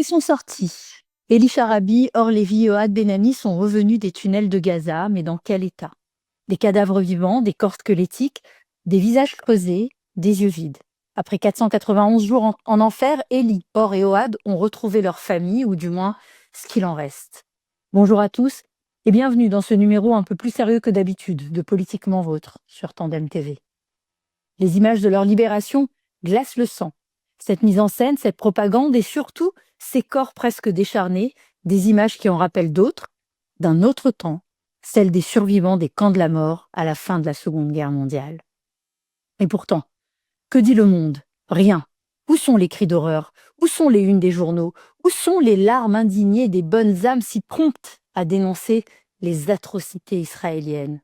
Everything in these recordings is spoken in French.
Ils sont sortis. Elie Charabi, Or-Lévi et Ohad Ben-Ami sont revenus des tunnels de Gaza, mais dans quel état? Des cadavres vivants, des corps squelettiques, des visages creusés, des yeux vides. Après 491 jours en enfer, Elie, Or et Ohad ont retrouvé leur famille, ou du moins ce qu'il en reste. Bonjour à tous et bienvenue dans ce numéro un peu plus sérieux que d'habitude de Politiquement Vôtre sur Tandem TV. Les images de leur libération glacent le sang. Cette mise en scène, cette propagande et surtout ces corps presque décharnés, des images qui en rappellent d'autres, d'un autre temps, celles des survivants des camps de la mort à la fin de la Seconde Guerre mondiale. Et pourtant, que dit le monde? Rien. Où sont les cris d'horreur? Où sont les unes des journaux? Où sont les larmes indignées des bonnes âmes si promptes à dénoncer les atrocités israéliennes?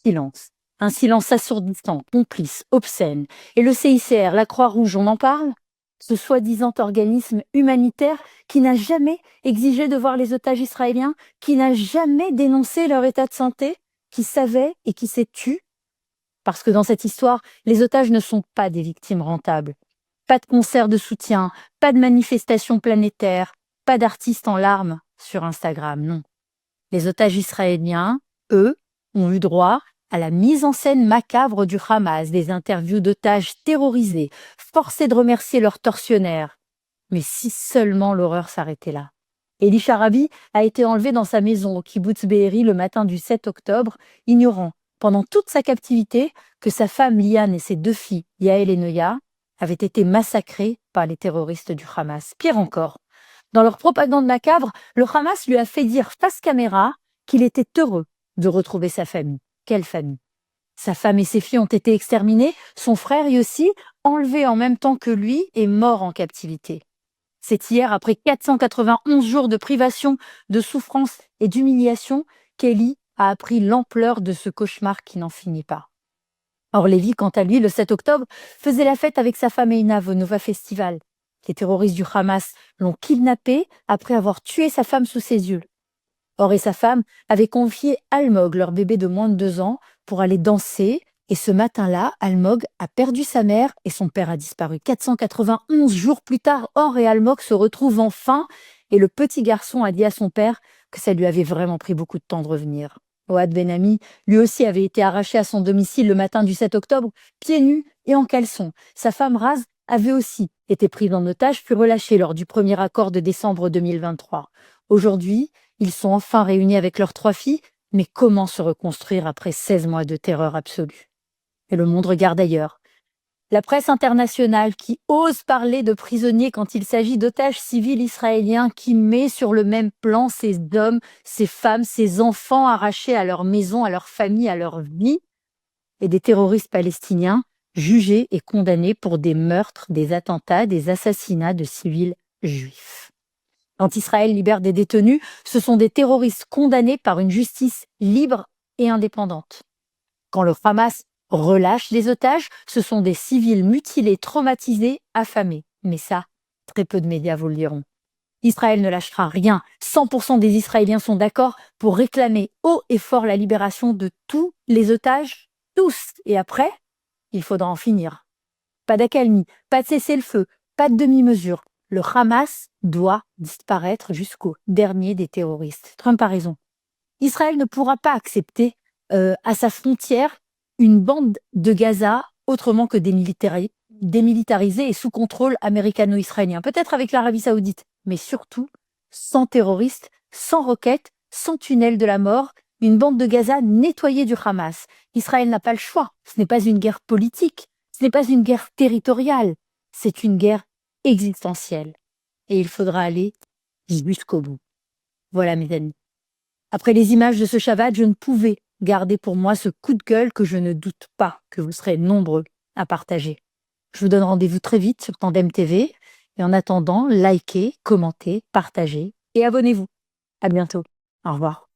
Silence. Un silence assourdissant, complice, obscène. Et le CICR, la Croix-Rouge, on en parle? Ce soi-disant organisme humanitaire qui n'a jamais exigé de voir les otages israéliens, qui n'a jamais dénoncé leur état de santé, qui savait et qui s'est tu. Parce que dans cette histoire, les otages ne sont pas des victimes rentables. Pas de concert de soutien, pas de manifestation planétaire, pas d'artistes en larmes sur Instagram, non. Les otages israéliens, eux, ont eu droit à la mise en scène macabre du Hamas, des interviews d'otages terrorisés, forcés de remercier leurs tortionnaires. Mais si seulement l'horreur s'arrêtait là. Elie Charabi a été enlevé dans sa maison au kibbutz Be'eri le matin du 7 octobre, ignorant, pendant toute sa captivité, que sa femme Liane et ses deux filles, Yael et Noya, avaient été massacrées par les terroristes du Hamas. Pire encore, dans leur propagande macabre, le Hamas lui a fait dire face caméra qu'il était heureux de retrouver sa famille. Quelle famille? Sa femme et ses filles ont été exterminées, son frère Yossi, enlevé en même temps que lui, est mort en captivité. C'est hier, après 491 jours de privation, de souffrance et d'humiliation, qu'Elie a appris l'ampleur de ce cauchemar qui n'en finit pas. Or-Lévi, quant à lui, le 7 octobre, faisait la fête avec sa femme Einav au Nova Festival. Les terroristes du Hamas l'ont kidnappé après avoir tué sa femme sous ses yeux. Or et sa femme avaient confié Almog, leur bébé de moins de 2 ans, pour aller danser. Et ce matin-là, Almog a perdu sa mère et son père a disparu. 491 jours plus tard, Or et Almog se retrouvent enfin et le petit garçon a dit à son père que ça lui avait vraiment pris beaucoup de temps de revenir. Ohad Ben-Ami, lui aussi, avait été arraché à son domicile le matin du 7 octobre, pieds nus et en caleçon. Sa femme Raz avait aussi été prise en otage puis relâchée lors du premier accord de décembre 2023. Aujourd'hui, ils sont enfin réunis avec leurs 3 filles, mais comment se reconstruire après 16 mois de terreur absolue? Et le monde regarde ailleurs. La presse internationale qui ose parler de prisonniers quand il s'agit d'otages civils israéliens, qui met sur le même plan ces hommes, ces femmes, ces enfants arrachés à leur maison, à leur famille, à leur vie, et des terroristes palestiniens jugés et condamnés pour des meurtres, des attentats, des assassinats de civils juifs. Quand Israël libère des détenus, ce sont des terroristes condamnés par une justice libre et indépendante. Quand le Hamas relâche les otages, ce sont des civils mutilés, traumatisés, affamés. Mais ça, très peu de médias vous le diront. Israël ne lâchera rien. 100% des Israéliens sont d'accord pour réclamer haut et fort la libération de tous les otages, tous. Et après, il faudra en finir. Pas d'accalmie, pas de cessez-le-feu, pas de demi-mesure. Le Hamas doit disparaître jusqu'au dernier des terroristes. Trump a raison. Israël ne pourra pas accepter à sa frontière une bande de Gaza autrement que démilitarisée et sous contrôle américano-israélien. Peut-être avec l'Arabie Saoudite, mais surtout sans terroristes, sans roquettes, sans tunnel de la mort, une bande de Gaza nettoyée du Hamas. Israël n'a pas le choix. Ce n'est pas une guerre politique, ce n'est pas une guerre territoriale, c'est une guerre existentielle. Et il faudra aller jusqu'au bout. Voilà, mes amis. Après les images de ce Shabbat, je ne pouvais garder pour moi ce coup de gueule que je ne doute pas que vous serez nombreux à partager. Je vous donne rendez-vous très vite sur Tandem TV. Et en attendant, likez, commentez, partagez et abonnez-vous. À bientôt. Au revoir.